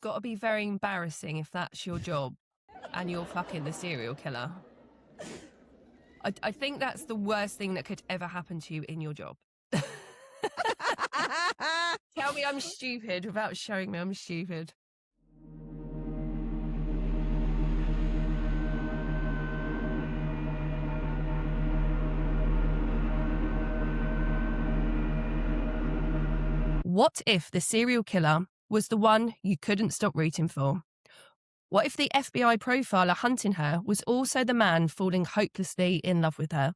got to be very embarrassing if that's your job and you're fucking the serial killer. I think that's the worst thing that could ever happen to you in your job. Tell me I'm stupid without showing me I'm stupid. What if the serial killer was the one you couldn't stop rooting for? What if the FBI profiler hunting her was also the man falling hopelessly in love with her?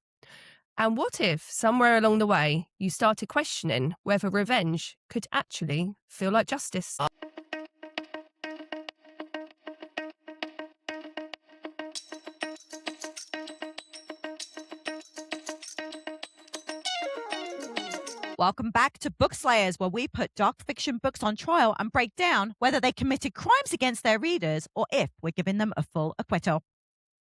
And what if, somewhere along the way, you started questioning whether revenge could actually feel like justice? Welcome back to Book Slayers, where we put dark fiction books on trial and break down whether they committed crimes against their readers or if we're giving them a full acquittal.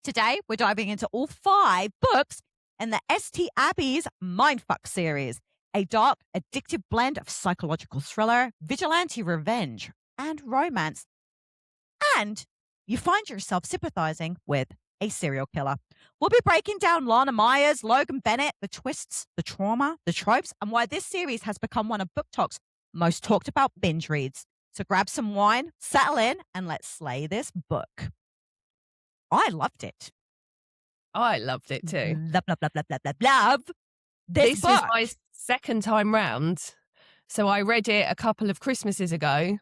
Today, we're diving into all 5 books in the St. Abby's Mindfuck series, a dark, addictive blend of psychological thriller, vigilante revenge, and romance. And you find yourself sympathizing with a serial killer. We'll be breaking down Lana Myers, Logan Bennett, the twists, the trauma, the tropes, and why this series has become one of BookTok's most talked about binge reads. So grab some wine, settle in, and let's slay this book. I loved it. I loved it too. Love this book. Was my second time round. So I read it a couple of Christmases ago.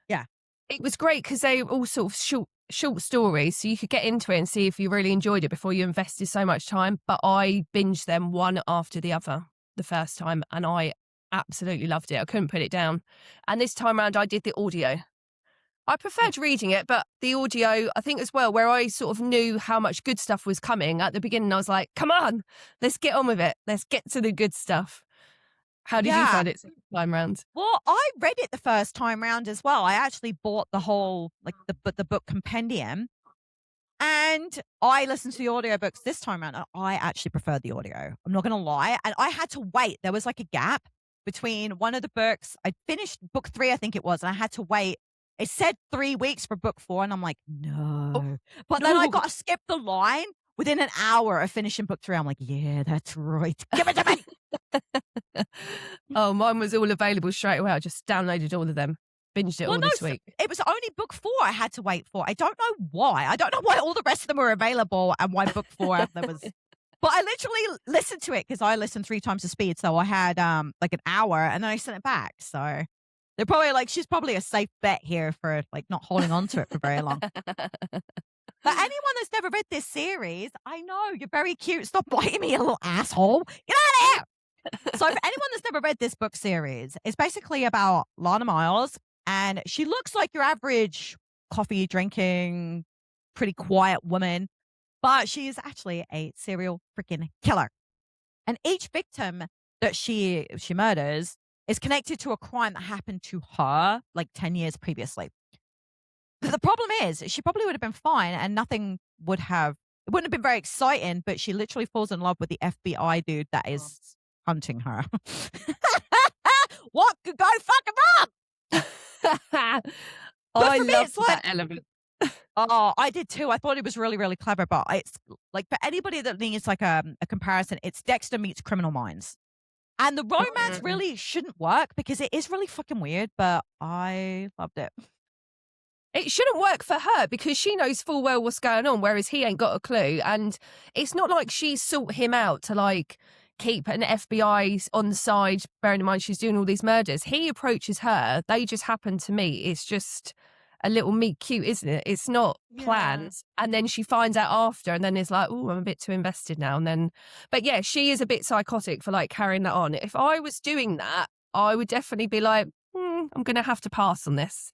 Yeah. It was great because they were all sort of short stories, so you could get into it and see if you really enjoyed it before you invested so much time. But I binged them one after the other the first time, and I absolutely loved it. I couldn't put it down. And this time around, I did the audio. I preferred reading it, but the audio, I think as well, where I sort of knew how much good stuff was coming at the beginning, I was like, come on, let's get on with it. Let's get to the good stuff. How did you find it second time round? Well, I read it the first time round as well. I actually bought the whole, like the book compendium, and I listened to the audiobooks this time around, and I actually preferred the audio. I'm not going to lie. And I had to wait. There was like a gap between one of the books. I finished book 3, I think it was, and I had to wait. It said 3 weeks for book 4, and I'm like, no. But then I got to skip the line within an hour of finishing book 3. I'm like, yeah, that's right. Give it to me. Oh, mine was all available straight away. I just downloaded all of them, binged it all this week. It was only book 4 I had to wait for. I don't know why. I don't know why all the rest of them were available and why book 4 there was. But I literally listened to it because I listened 3 times the speed. So I had like an hour, and then I sent it back. So they're probably like, she's probably a safe bet here for like not holding on to it for very long. But anyone that's never read this series, I know you're very cute. Stop biting me, you little asshole. Get out of here. So for anyone that's never read this book series, it's basically about Lana Myers, and she looks like your average coffee drinking, pretty quiet woman, but she is actually a serial freaking killer. And each victim that she murders is connected to a crime that happened to her like 10 years previously. But the problem is she probably would have been fine and it wouldn't have been very exciting, but she literally falls in love with the FBI dude that is hunting her. What could go fucking wrong? I love that element. Oh, I did too. I thought it was really, really clever, but it's like for anybody that needs like a comparison, it's Dexter meets Criminal Minds. And the romance really shouldn't work because it is really fucking weird, but I loved it. It shouldn't work for her because she knows full well what's going on, whereas he ain't got a clue. And it's not like she's sought him out to like keep an FBI on the side, bearing in mind she's doing all these murders. He approaches her. They just happen to meet. It's just a little meet cute, isn't it? It's not planned. And then she finds out after and then is like, oh, I'm a bit too invested now. And then, but yeah, she is a bit psychotic for like carrying that on. If I was doing that, I would definitely be like, I'm going to have to pass on this.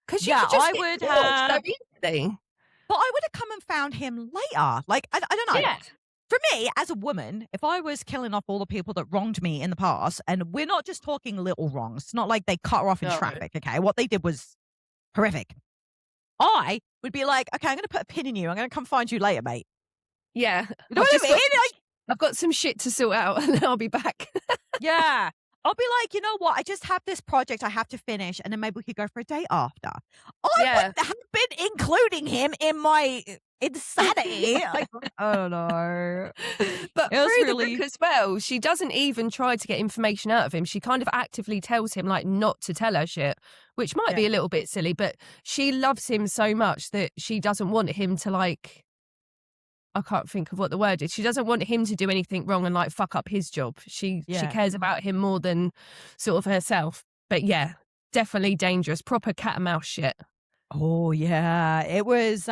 Because I would have. But I would have come and found him later. Like, I don't know. Yeah. For me, as a woman, if I was killing off all the people that wronged me in the past, and we're not just talking little wrongs, it's not like they cut her off in traffic, okay? What they did was horrific. I would be like, okay, I'm going to put a pin in you. I'm going to come find you later, mate. Yeah. You know what I mean? I've got some shit to sort out and then I'll be back. Yeah. I'll be like, you know what? I just have this project I have to finish, and then maybe we could go for a date after. I Yeah. wouldn't have been including him in my insanity. Like, I don't know. But It was through the really, book as well, she doesn't even try to get information out of him. She kind of actively tells him like not to tell her shit, which might be a little bit silly, but she loves him so much that she doesn't want him to like, I can't think of what the word is. She doesn't want him to do anything wrong and like fuck up his job. She cares about him more than sort of herself. But yeah, definitely dangerous. Proper cat and mouse shit. Oh yeah, it was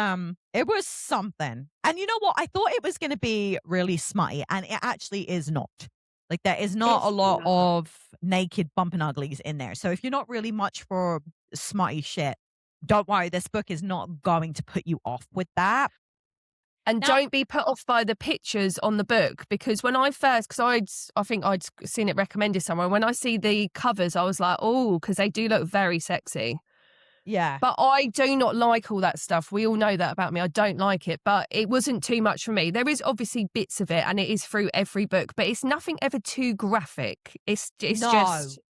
something. And you know what? I thought it was going to be really smutty, and it actually is not. Like there is not a lot of naked bumping uglies in there. So if you're not really much for smutty shit, don't worry. This book is not going to put you off with that. And don't be put off by the pictures on the book, because when I first, because I think I'd seen it recommended somewhere. When I see the covers, I was like, oh, because they do look very sexy. Yeah. But I do not like all that stuff. We all know that about me. I don't like it, but it wasn't too much for me. There is obviously bits of it, and it is through every book, but it's nothing ever too graphic. It's just,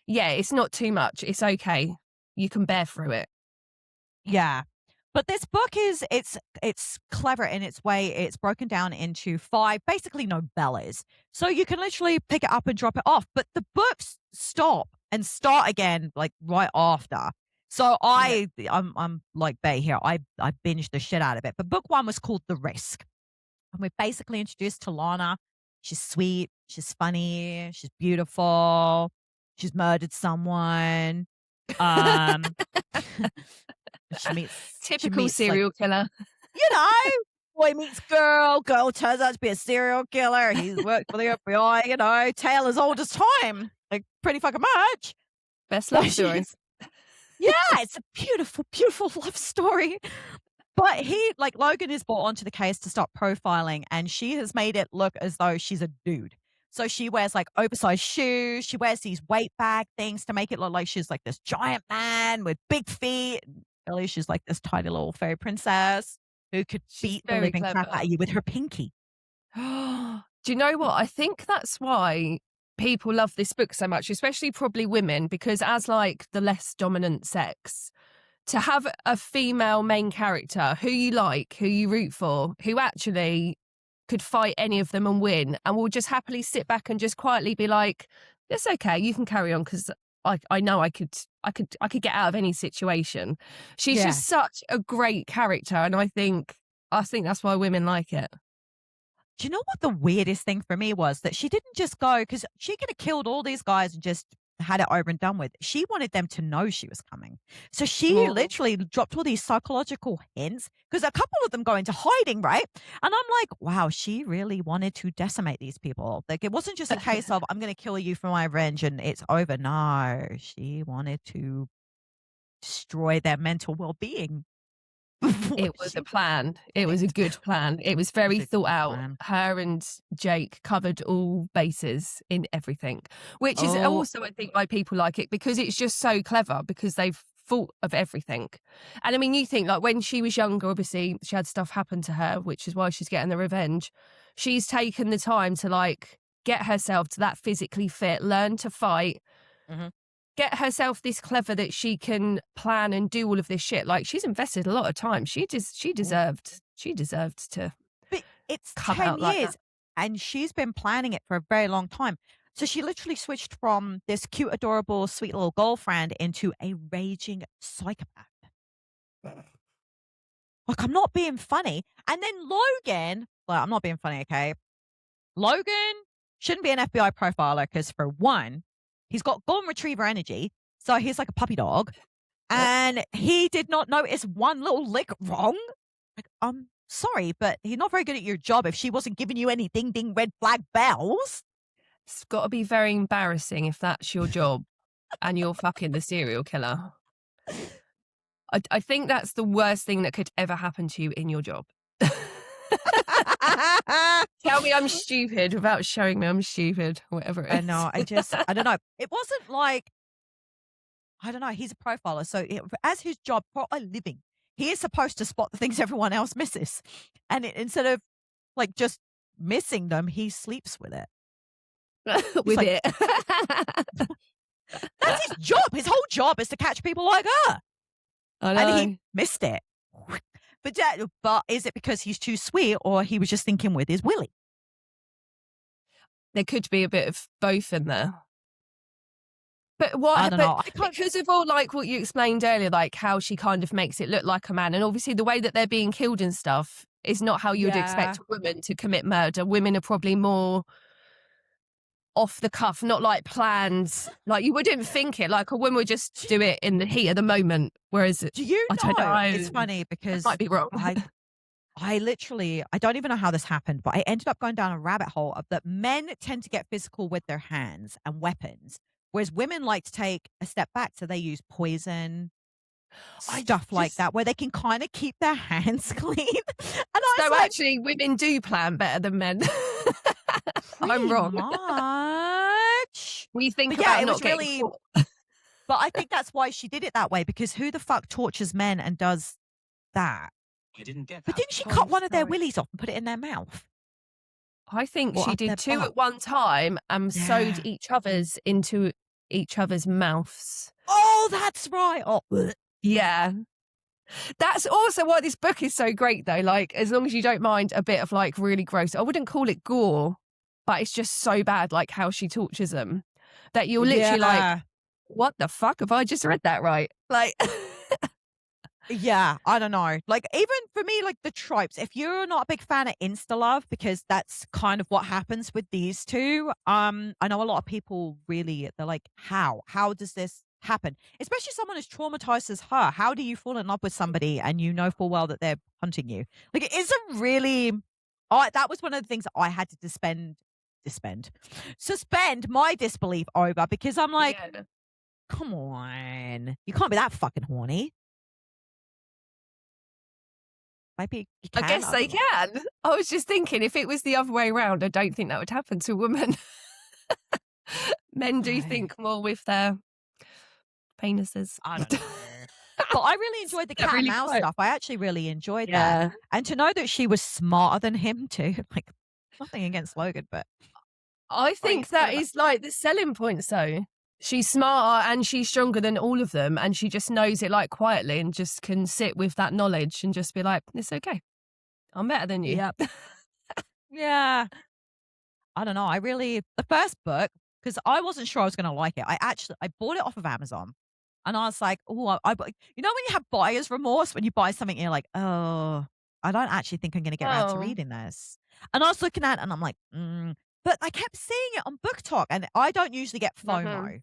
yeah, it's not too much. It's okay. You can bear through it. Yeah. But this book it's clever in its way. It's broken down into 5 basically novellas. So you can literally pick it up and drop it off. But the books stop and start again like right after. So I'm like Bay here. I binged the shit out of it. But book 1 was called The Risk. And we're basically introduced to Lana. She's sweet, she's funny, she's beautiful, she's murdered someone. She meets Typical serial killer. You know, boy meets girl, girl turns out to be a serial killer. He's worked for the FBI, you know, tale as old as time. Like pretty fucking much. Best love stories. Yeah, it's a beautiful, beautiful love story. But Logan is brought onto the case to stop profiling, and she has made it look as though she's a dude. So she wears like oversized shoes. She wears these weight bag things to make it look like she's like this giant man with big feet. Really, she's like this tiny little fairy princess who could beat the living crap out of you with her pinky. Do you know what? I think that's why people love this book so much, especially probably women, because as like the less dominant sex, to have a female main character who you like, who you root for, who actually could fight any of them and win, and will just happily sit back and just quietly be like, "It's okay, you can carry on," because I know I could get out of any situation. She's just such a great character, and I think that's why women like it. Do you know what the weirdest thing for me was? That she didn't just go, because she could have killed all these guys and just had it over and done with. She wanted them to know she was coming. So she literally dropped all these psychological hints, because a couple of them go into hiding, right? And I'm like, wow, she really wanted to decimate these people. Like, it wasn't just a case of, I'm going to kill you for my revenge and it's over. No, she wanted to destroy their mental well-being. It was a plan. It was a good plan. It was very thought out. Her and Jake covered all bases in everything, which is also, I think, why people like it, because it's just so clever, because they've thought of everything. And I mean, you think like when she was younger, obviously she had stuff happen to her, which is why she's getting the revenge. She's taken the time to like get herself to that physically fit, learn to fight, get herself this clever that she can plan and do all of this shit. Like, she's invested a lot of time. She deserved to. But it's come 10 out like years, that. and she's been planning it for a very long time. So she literally switched from this cute, adorable, sweet little girlfriend into a raging psychopath. Like, I'm not being funny. And then Logan, well, I'm not being funny, okay? Logan shouldn't be an FBI profiler, because for one, he's got golden retriever energy, so he's like a puppy dog, and he did not notice one little lick wrong. Like, I'm sorry, but you're not very good at your job if she wasn't giving you any ding ding red flag bells. It's got to be very embarrassing if that's your job and you're fucking the serial killer. I think that's the worst thing that could ever happen to you in your job. Tell me I'm stupid without showing me I'm stupid, whatever it is. I know. I don't know. It wasn't like, I don't know. He's a profiler. So as his job for a living, he is supposed to spot the things everyone else misses. And instead of like just missing them, he sleeps with it. with like, it. That's his job. His whole job is to catch people like her. I know. And he missed it. But is it because he's too sweet, or he was just thinking with his willy? There could be a bit of both in there. But I don't know. Because of all like what you explained earlier, like how she kind of makes it look like a man, and obviously the way that they're being killed and stuff is not how you'd expect a woman to commit murder. Women are probably more off the cuff, not like planned. Like you wouldn't think it. Like a woman would just do it in the heat of the moment. Whereas, do you know? I don't know. It's funny because I might be wrong. I literally, I don't even know how this happened, but I ended up going down a rabbit hole of that men tend to get physical with their hands and weapons, whereas women like to take a step back. So they use poison, stuff like that, where they can kind of keep their hands clean. And actually, women do plan better than men. I'm wrong. Much. We think about it not was getting really. caught. But I think that's why she did it that way, because who the fuck tortures men and does that? I didn't get that. But didn't she cut one of their willies off and put it in their mouth? I think Or she up their did two butt? at one time and sewed each other's into each other's mouths. Oh, that's right. Oh, yeah. That's also why this book is so great, though. Like, as long as you don't mind a bit of like really gross, I wouldn't call it gore, but it's just so bad, like how she tortures them, that you're literally like, what the fuck? Have I just read that right? Like, yeah, I don't know. Like, even for me, like the tropes, if you're not a big fan of insta love, because that's kind of what happens with these two. I know a lot of people really, they're like, how does this happen? Especially someone as traumatized as her. How do you fall in love with somebody and you know full well that they're hunting you? Like, it isn't really. That was one of the things that I had to suspend my disbelief over, because I'm like, come on, you can't be that fucking horny. Maybe you can. I guess they can. I was just thinking, if it was the other way around, I don't think that would happen to a woman. Men do think more with their penises. I don't know. But I really enjoyed the cat and mouse stuff. I actually really enjoyed that. And to know that she was smarter than him too. Like, nothing against Logan, but I think that is like the selling point. So she's smarter and she's stronger than all of them, and she just knows it like quietly and just can sit with that knowledge and just be like, it's okay. I'm better than you. Yep. Yeah. I don't know. The first book, because I wasn't sure I was going to like it. I bought it off of Amazon, and I was like, oh, you know, when you have buyer's remorse, when you buy something, you're like, oh, I don't actually think I'm going to get around to reading this. And I was looking at it and I'm like, but I kept seeing it on BookTok, and I don't usually get FOMO.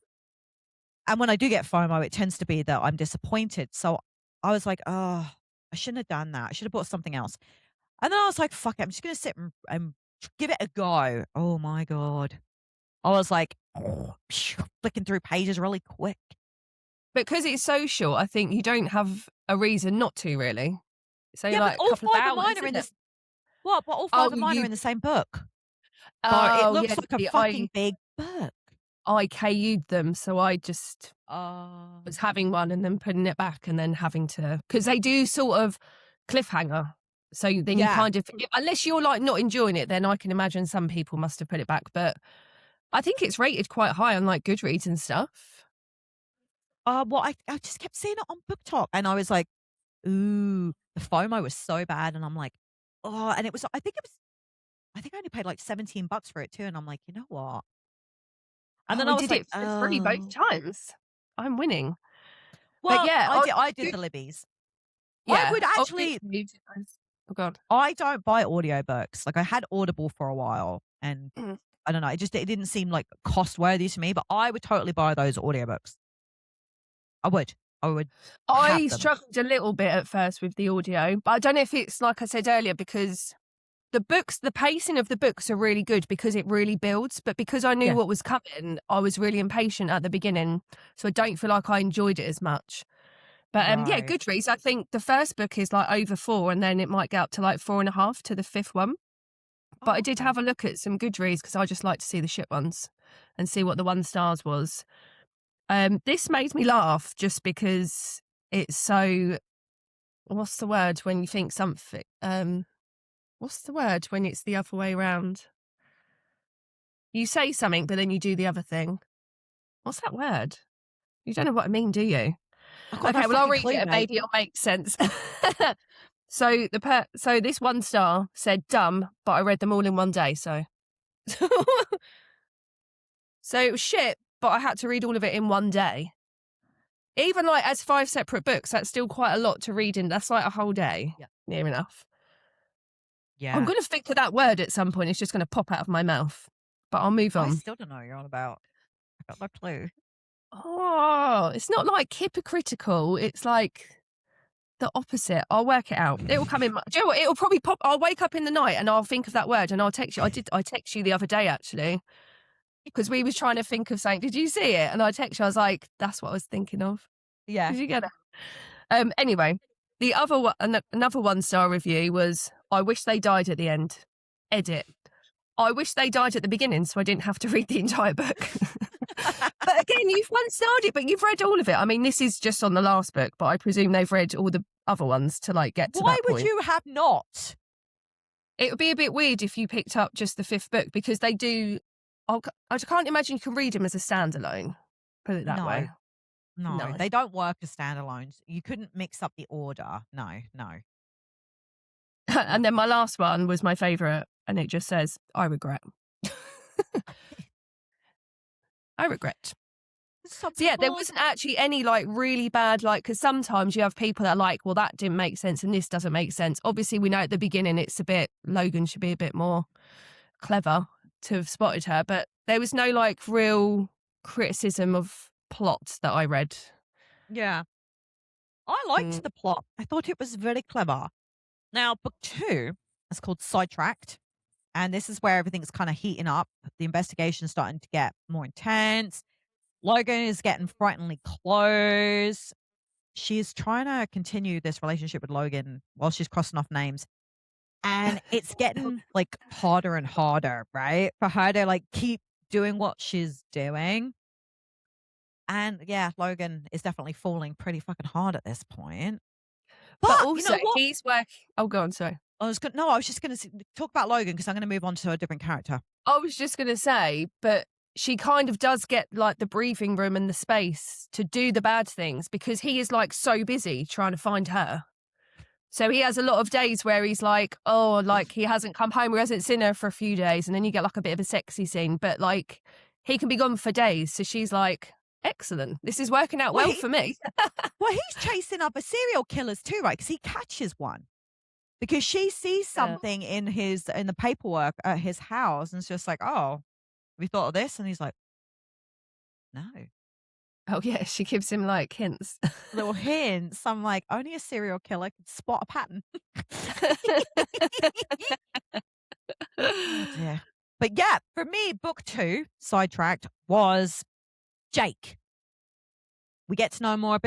And when I do get FOMO, it tends to be that I'm disappointed. So I was like, oh, I shouldn't have done that. I should have bought something else. And then I was like, fuck it, I'm just going to sit and give it a go. Oh my God. I was like, flicking through pages really quick. Because it's so short, I think you don't have a reason not to, really. So yeah, like but all five of mine are in this. What? But all five of mine are in the same book. But it looks like a fucking big book. I KU'd them, so I just was having one and then putting it back and then having to, because they do sort of cliffhanger. So then you kind of, unless you're like not enjoying it, then I can imagine some people must have put it back. But I think it's rated quite high on like Goodreads and stuff. Well, I just kept seeing it on BookTok, and I was like, ooh, the FOMO was so bad, and I'm like, oh, and I think I only paid like $17 for it too, and I'm like, you know what? And then I was like, for free both times. I'm winning. Well, but yeah, I did the libbies. Yeah, I would actually. Oh God, I don't buy audiobooks. Like, I had Audible for a while, and I don't know, it didn't seem like cost worthy to me. But I would totally buy those audiobooks. I would. I struggled a little bit at first with the audio, but I don't know if it's like I said earlier, because the pacing of the books are really good because it really builds. But because I knew what was coming, I was really impatient at the beginning, so I don't feel like I enjoyed it as much. But yeah, Goodreads, I think the first book is like over 4, and then it might get up to like 4.5 to the 5th one. But I did have a look at some Goodreads because I just like to see the shit ones and see what the 1 stars was. This made me laugh just because it's so, what's the word when you think something, what's the word when it's the other way around? You say something, but then you do the other thing. What's that word? You don't know what I mean, do you? Okay, well, I'll read it and maybe it'll make sense. So so this 1 star said dumb, but I read them all in one day, so. So it was shit, but I had to read all of it in one day. Even like as 5 separate books, that's still quite a lot to read in. That's like a whole day. Yeah. Near enough. Yeah. I'm going to think of that word at some point. It's just going to pop out of my mouth. But I'll move on. I still don't know what you're on about. I got no clue. Oh, it's not like hypocritical. It's like the opposite. I'll work it out. It will come in. Do you know what? It'll probably pop. I'll wake up in the night and I'll think of that word and I'll text you. I text you the other day actually because we was trying to think of something. Did you see it? And I text you. I was like, that's what I was thinking of. Yeah. Did you get it? Anyway, the other one, another 1-star review was, I wish they died at the end. Edit. I wish they died at the beginning so I didn't have to read the entire book. But again, you've 1-starred it, but you've read all of it. I mean, this is just on the last book, but I presume they've read all the other ones to like get to that point. Why would you have not? It would be a bit weird if you picked up just the 5th book because they do. I can't imagine you can read them as a standalone. Put it that way. No, they don't work as standalones. You couldn't mix up the order. No. And then my last one was my favourite, and it just says, I regret. I regret. So yeah, there wasn't actually any like really bad, like, because sometimes you have people that are like, well, that didn't make sense and this doesn't make sense. Obviously, we know at the beginning it's a bit, Logan should be a bit more clever to have spotted her, but there was no like real criticism of plot that I read. Yeah. I liked the plot. I thought it was very clever. Now, book 2 is called Sidetracked. And this is where everything's kind of heating up. The investigation's starting to get more intense. Logan is getting frighteningly close. She's trying to continue this relationship with Logan while she's crossing off names. And it's getting like harder and harder, right? For her to like keep doing what she's doing. And yeah, Logan is definitely falling pretty fucking hard at this point. But also, you know, he's working. Oh, go on, sorry. I was just going to talk about Logan because I'm going to move on to a different character. I was just going to say, but she kind of does get like the breathing room and the space to do the bad things because he is like so busy trying to find her. So he has a lot of days where he's like, oh, like he hasn't come home or hasn't seen her for a few days. And then you get like a bit of a sexy scene, but like he can be gone for days. So she's like, excellent. This is working out well for me. Well, he's chasing other serial killers too, right? Because he catches one. Because she sees something in the paperwork at his house and it's just like, oh, have you thought of this? And he's like, no. Oh, yeah. She gives him like hints. Little hints. I'm like, only a serial killer could spot a pattern. Oh, dear. But yeah, for me, book 2, Sidetracked, was Jake. We get to know more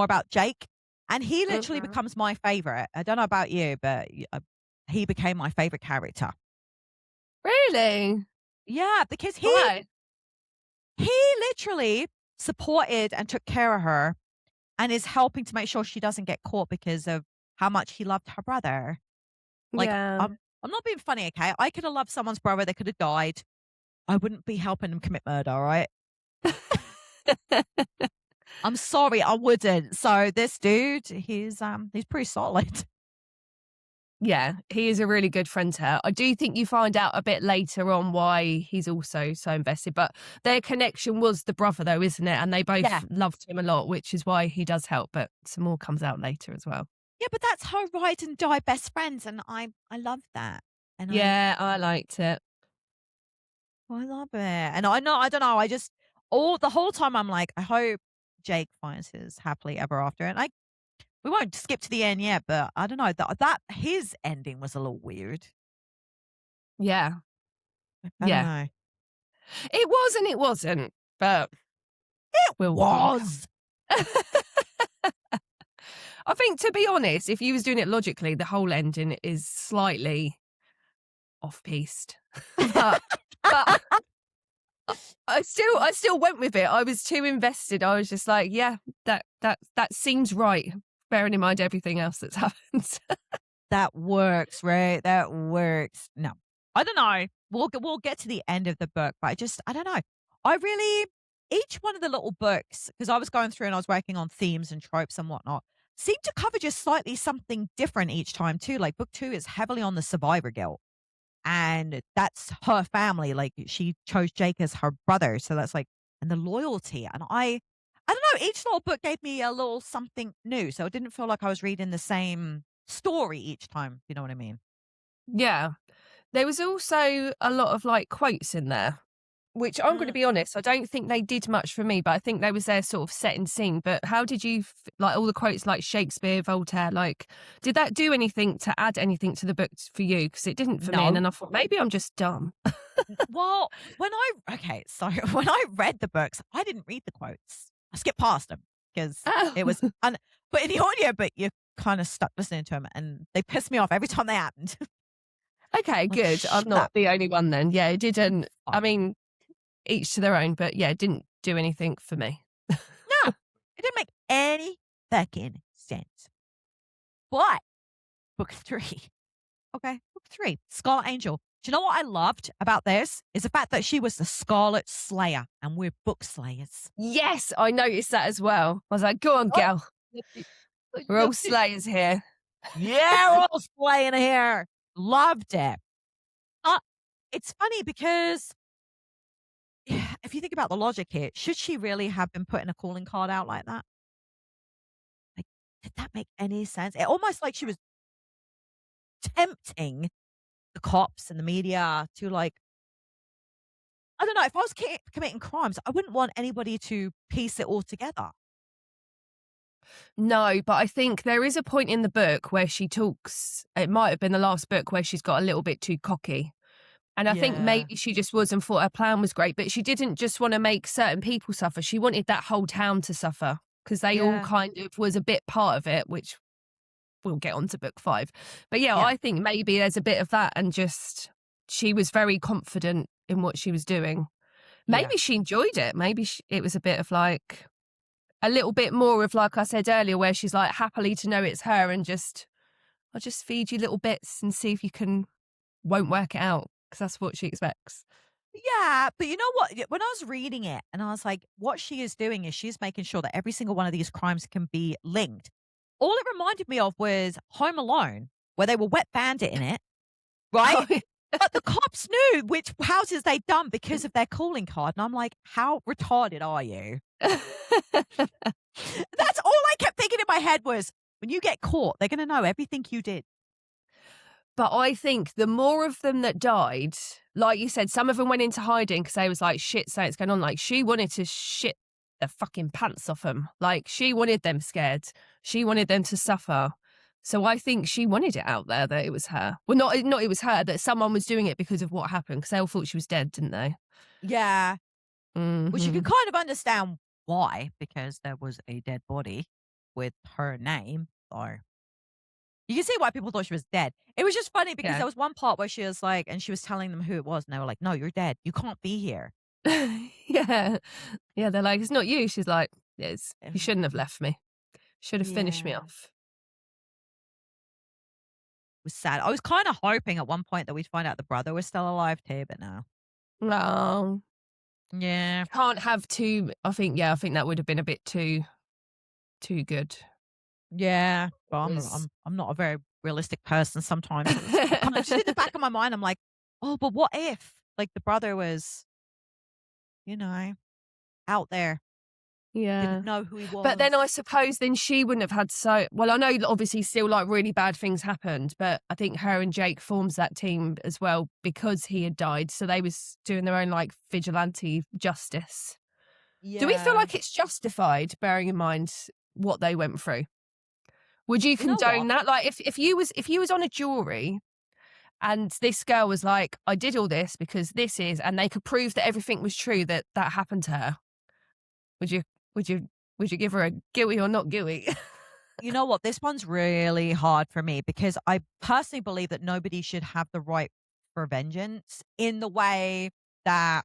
about Jake. And he literally becomes my favorite. I don't know about you, but he became my favorite character. Really? Yeah, because he literally supported and took care of her and is helping to make sure she doesn't get caught because of how much he loved her brother. Like, yeah. I'm not being funny, okay? I could have loved someone's brother. They could have died. I wouldn't be helping them commit murder, all right? I'm sorry, I wouldn't. So this dude, he's pretty solid. Yeah, he is a really good friend to her. I do think you find out a bit later on why he's also so invested, but their connection was the brother though, isn't it? And they both loved him a lot, which is why he does help, but some more comes out later as well. Yeah, but that's her ride and die best friends, and I love that. And I liked it. I love it. And I don't know, the whole time I'm like, I hope Jake finds his happily ever after. And we won't skip to the end yet, but I don't know, that his ending was a little weird. Yeah. I don't know. It was and it wasn't, but it was. I think, to be honest, if you was doing it logically, the whole ending is slightly off-piste. but I still went with it. I was too invested. I was just like, yeah, that seems right, bearing in mind everything else that's happened. That works, right? That works. No, I don't know. We'll get to the end of the book, but I don't know. Each one of the little books, because I was going through and I was working on themes and tropes and whatnot, seemed to cover just slightly something different each time too. Like book 2 is heavily on the survivor guilt, and that's her family. Like she chose Jake as her brother, so that's like, and the loyalty. And I don't know. Each little book gave me a little something new, so it didn't feel like I was reading the same story each time. You know what I mean? Yeah. There was also a lot of like quotes in there, which I'm going to be honest, I don't think they did much for me, but I think they was their sort of setting scene. But how did you like all the quotes like Shakespeare, Voltaire? Like, did that do anything to add anything to the book for you? Because it didn't for me. And No. then I thought maybe I'm just dumb. Well, so when I read the books, I didn't read the quotes. I skipped past them because Oh. it was. But in the audio book, you're kind of stuck listening to them, and they pissed me off every time they happened. Okay, Like, good. I'm shut not up. the only one then. Yeah, it didn't. I Fine. mean, each to their own, but yeah, it didn't do anything for me. No, it didn't make any fucking sense. But book 3, okay, book 3, Scarlet Angel. Do you know what I loved about this? Is the fact that she was the Scarlet Slayer, and we're book slayers. Yes, I noticed that as well. I was like, go on, girl. We're all slayers here. Yeah, we're all slaying here. Loved it. It's funny because if you think about the logic here, should she really have been putting a calling card out like that? Like, did that make any sense? It almost like she was tempting the cops and the media to like, I don't know, if I was committing crimes, I wouldn't want anybody to piece it all together. No, but I think there is a point in the book where she talks, it might have been the last book where she's got a little bit too cocky. And I think Yeah. maybe she just was and thought her plan was great, but she didn't just want to make certain people suffer. She wanted that whole town to suffer because they all Yeah. kind of was a bit part of it, which we'll get on to book 5. But yeah, Yeah. I think maybe there's a bit of that and just she was very confident in what she was doing. Maybe she enjoyed it. Maybe it was a bit of like a little bit more of like I said earlier, where she's like happily to know it's her and just I'll just feed you little bits and see if you won't work it out because that's what she expects. Yeah, but you know what? When I was reading it and I was like, what she is doing is she's making sure that every single one of these crimes can be linked. All it reminded me of was Home Alone, where they were wet bandit in it, right? But the cops knew which houses they'd done because of their calling card. And I'm like, how retarded are you? That's all I kept thinking in my head was, when you get caught, they're going to know everything you did. But I think the more of them that died, like you said, some of them went into hiding because they was like, shit, something's going on. Like she wanted to shit the fucking pants off them. Like she wanted them scared. She wanted them to suffer. So I think she wanted it out there that it was her. Well, not it was her, that someone was doing it because of what happened because they all thought she was dead, didn't they? Yeah. Which you can Mhm. kind of understand why, because there was a dead body with her name. So you can see why people thought she was dead. It was just funny because Yeah. there was one part where she was like, and she was telling them who it was, and they were like, no, you're dead. You can't be here. Yeah. Yeah, they're like, it's not you. She's like, it is. You Um, shouldn't have left me. Should have finished me Yeah. off. It was sad. I was kind of hoping at one point that we'd find out the brother was still alive too, but no. No. Yeah. Can't have too I think that would have been a bit too good. Yeah. But Was I'm not a very realistic person sometimes. So it's kind of just in the back of my mind, I'm like, oh, but what if like the brother was, out there, Yeah. didn't know who he was. But then I suppose then she wouldn't have had well, I know that obviously still like really bad things happened, but I think her and Jake forms that team as well because he had died. So they was doing their own like vigilante justice. Yeah. Do we feel like it's justified, bearing in mind what they went through? Would you You know condone what? that? Like if you was on a jury and this girl was like, I did all this because this is, and they could prove that everything was true that happened to her. Would you would you would you give her a guilty or not guilty? You know what? This one's really hard for me because I personally believe that nobody should have the right for vengeance in the way that,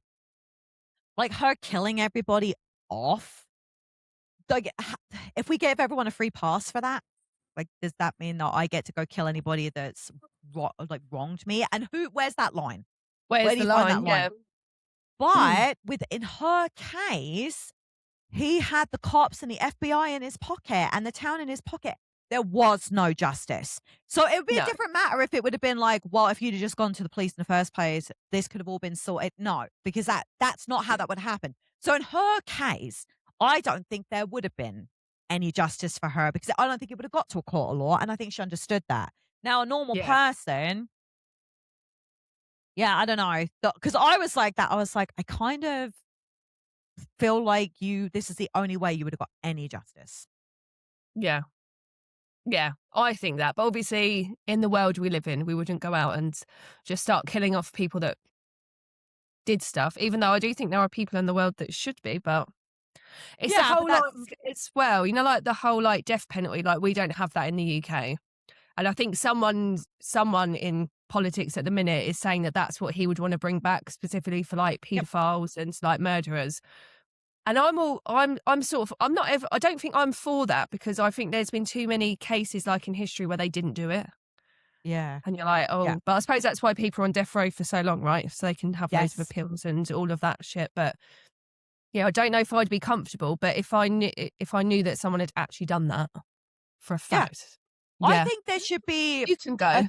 like, her killing everybody off. Like, if we gave everyone a free pass for that, Like, does that mean that I get to go kill anybody that's wronged me? And where's that line? Where's Where do the you find that line? line? Yeah. But in her case, he had the cops and the FBI in his pocket and the town in his pocket. There was no justice. So it would be a No. different matter if it would have been like, well, if you'd have just gone to the police in the first place, this could have all been sorted. No, because that's not how that would happen. So in her case, I don't think there would have been any justice for her because I don't think it would have got to a court of law. And I think she understood that. Now, a normal Yeah. person, yeah, I don't know. Because I was like that. I was like, I kind of feel like this is the only way you would have got any justice. Yeah. Yeah, I think that. But obviously, in the world we live in, we wouldn't go out and just start killing off people that did stuff, even though I do think there are people in the world that should be. But it's the Yeah, whole, but like, as well, like the whole, like, death penalty, like, we don't have that in the UK. And I think someone in politics at the minute is saying that that's what he would want to bring back specifically for, like, paedophiles and, like, murderers. And I'm not ever, I don't think I'm for that because I think there's been too many cases like in history where they didn't do it. yeah. And you're like, oh, but I suppose that's why people are on death row for so long, right? So they can have loads of Yes. appeals and all of that shit. But yeah, I don't know if I'd be comfortable, but if I knew that someone had actually done that for a fact. I think there should be. You can go.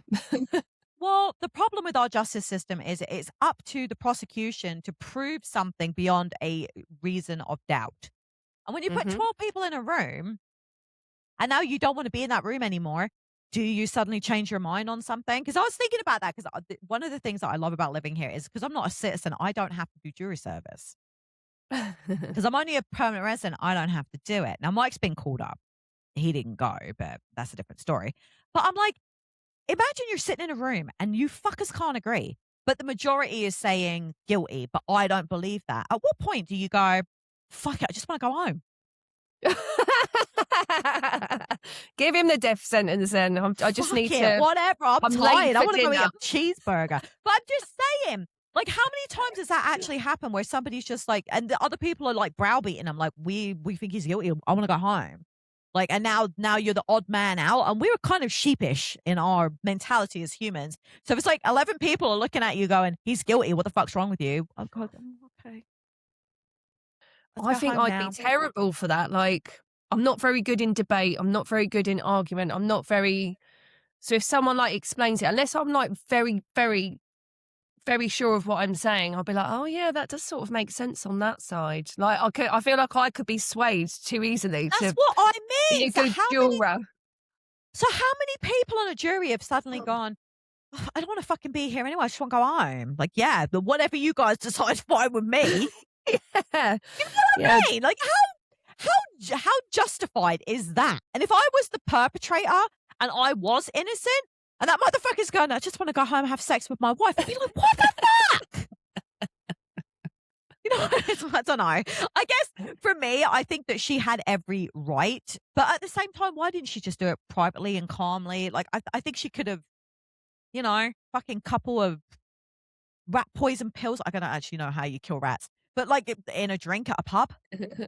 Well, the problem with our justice system is it's up to the prosecution to prove something beyond a reason of doubt. And when you put 12 people in a room and now you don't want to be in that room anymore, do you suddenly change your mind on something? Because I was thinking about that because one of the things that I love about living here is because I'm not a citizen, I don't have to do jury service. Because I'm only a permanent resident, I don't have to do it. Now, Mike's been called up. He didn't go, but that's a different story. But I'm like, imagine you're sitting in a room and you fuckers can't agree, but the majority is saying guilty, but I don't believe that. At what point do you go, fuck it, I just want to go home? Give him the death sentence then. I just Fuck need it, to. whatever. I'm tired. I want to go eat dinner. a cheeseburger. But I'm just saying, like, how many times has that actually happened where somebody's just like, and the other people are like browbeating him, like, we think he's guilty. I want to go home. Like, and now you're the odd man out. And we were kind of sheepish in our mentality as humans. So if it's like 11 people are looking at you going, he's guilty. What the fuck's wrong with you? I'm going, okay. I think I'd be terrible for that. Like, I'm not very good in debate. I'm not very good in argument. I'm not very. So if someone like explains it, unless I'm like very, very, very sure of what I'm saying, I'll be like, oh yeah, that does sort of make sense on that side. Like, I feel like I could be swayed too easily. That's what I mean. So how many people on a jury have suddenly gone, oh, I don't want to fucking be here anyway. I just want to go home. Like, yeah, but whatever you guys decide is fine with me. Yeah. You know what I mean? Like, how justified is that? And if I was the perpetrator and I was innocent, and that motherfucker's going, I just want to go home and have sex with my wife, I'd be like, what the fuck? You know, I don't know. I guess for me, I think that she had every right. But at the same time, why didn't she just do it privately and calmly? Like, I think she could have, fucking couple of rat poison pills. I don't actually know how you kill rats. But like in a drink at a pub. You know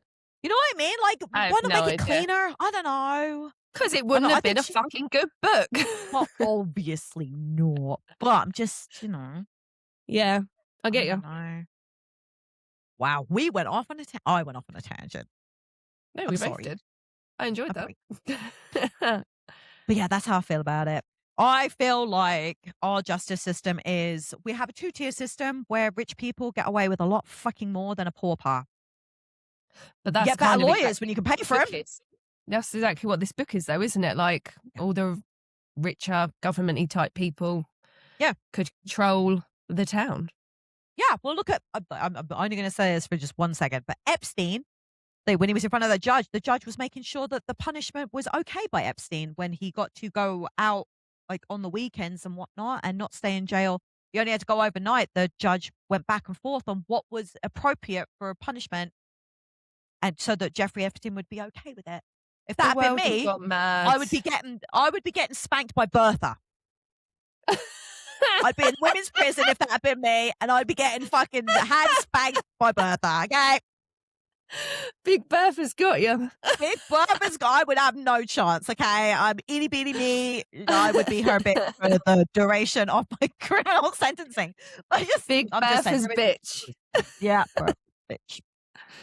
what I mean? Like, want to make it cleaner? I don't know. Because it wouldn't have been a fucking good book. Well, obviously not. But I'm just, Yeah, I get you. Know. Wow, we went off on I went off on a tangent. No, we both did. I enjoyed that. But yeah, that's how I feel about it. I feel like our justice system we have a 2-tier system where rich people get away with a lot fucking more than a pauper. But that's you get better lawyers when you can pay for them. That's exactly what this book is, though, isn't it? Like, all the richer, government-y type people could control the town. Yeah, well, look at, I'm only going to say this for just 1 second, but Epstein, when he was in front of the judge was making sure that the punishment was okay by Epstein when he got to go out like on the weekends and whatnot and not stay in jail. He only had to go overnight. The judge went back and forth on what was appropriate for a punishment, and so that Jeffrey Epstein would be okay with it. If that had been me, I would be getting spanked by Bertha. I'd be in women's prison if that had been me, and I'd be getting fucking hand spanked by Bertha. Okay. Big Bertha's got you. Big Bertha's guy would have no chance, okay? Itty bitty me. I would be her bitch for the duration of my criminal sentencing. Big Bertha's bitch. Yeah, bitch.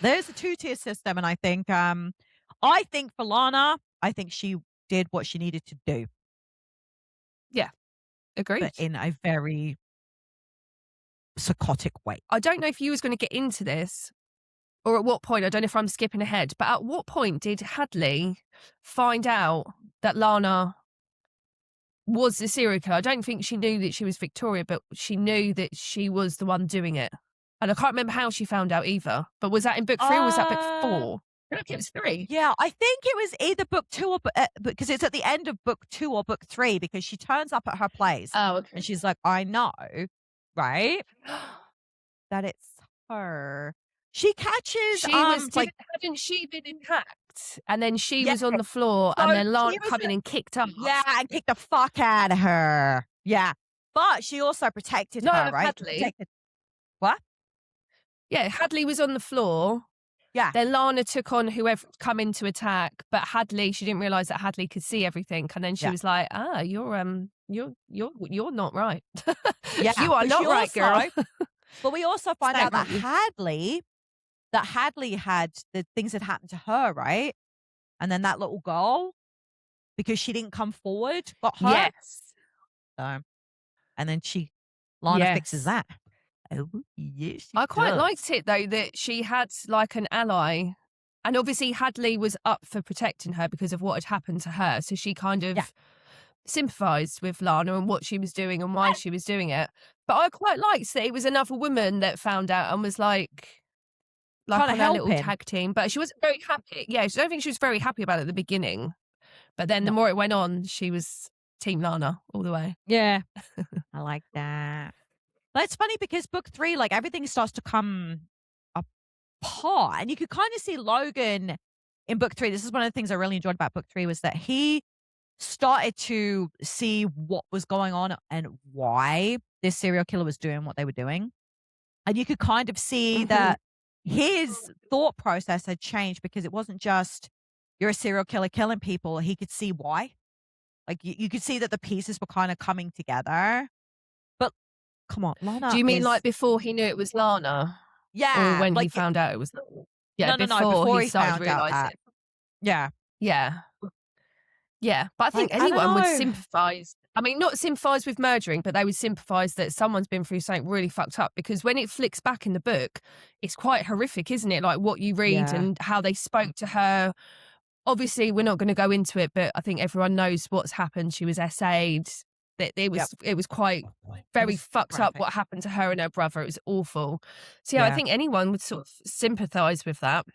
There's a two-tier system, and I think for Lana, I think she did what she needed to do. Yeah, agreed. But in a very psychotic way. I don't know if you was going to get into this, or at what point, I don't know if I'm skipping ahead, but at what point did Hadley find out that Lana was the serial killer? I don't think she knew that she was Victoria, but she knew that she was the one doing it. And I can't remember how she found out either. But was that in book 3 or was that book 4? I think it was 3. Yeah, I think it was either book 2 or because it's at the end of book 2 or book 3, because she turns up at her place. Oh, okay. And she's like, I know, right? That it's her. She catches hadn't she been attacked? And then she was on the floor, and then Lana come in and kicked up. Yeah, and kicked the fuck out of her. Yeah. But she also protected her, right? Hadley. What? Yeah, Hadley was on the floor. Yeah. Then Lana took on whoever come in to attack, but Hadley, she didn't realize that Hadley could see everything, and then she was like, you're not right. Yeah, you are not right, girl. But we also find out that Hadley had the things that happened to her, right? And then that little girl, because she didn't come forward, got hurt. Yes. So, and then Lana fixes that. Oh, yes. I quite liked it though that she had like an ally, and obviously Hadley was up for protecting her because of what had happened to her. So she kind of sympathised with Lana and what she was doing and why she was doing it. But I quite liked that it was another woman that found out and was like on her little tag team. But she wasn't very happy. Yeah, I don't think she was very happy about it at the beginning. But then the more it went on, she was Team Lana all the way. Yeah. I like that. But it's funny because book 3, like everything starts to come apart. And you could kind of see Logan in book 3. This is one of the things I really enjoyed about book 3 was that he started to see what was going on and why this serial killer was doing what they were doing. And you could kind of see that his thought process had changed, because it wasn't just you're a serial killer killing people. He could see why. Like you could see that the pieces were kind of coming together. But come on, Lana. Do you mean like before he knew it was Lana? Yeah. Or when he found out it was Lana? Yeah, no, before he started found out that. Yeah. Yeah. Yeah. But I think anyone would sympathise. I mean, not sympathise with murdering, but they would sympathise that someone's been through something really fucked up, because when it flicks back in the book, it's quite horrific, isn't it? Like what you read and how they spoke to her. Obviously, we're not going to go into it, but I think everyone knows what's happened. She was SA'd. It was quite very fucked up what happened to her and her brother. It was awful. So I think anyone would sort of sympathise with that.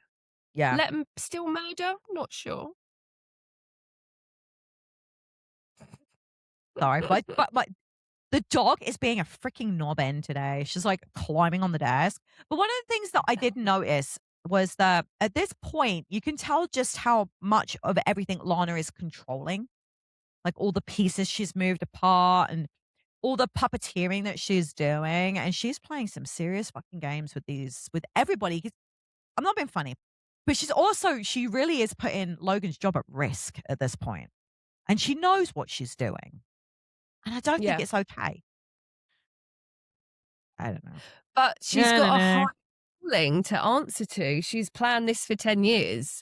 Yeah. Let them still murder? Not sure. Sorry, but the dog is being a freaking knobend today. She's like climbing on the desk. But one of the things that I did notice was that at this point, you can tell just how much of everything Lana is controlling. Like all the pieces she's moved apart and all the puppeteering that she's doing. And she's playing some serious fucking games with everybody. I'm not being funny, but she really is putting Logan's job at risk at this point. And she knows what she's doing. And I don't think it's okay. I don't know. But she's got a high calling to answer to. She's planned this for 10 years.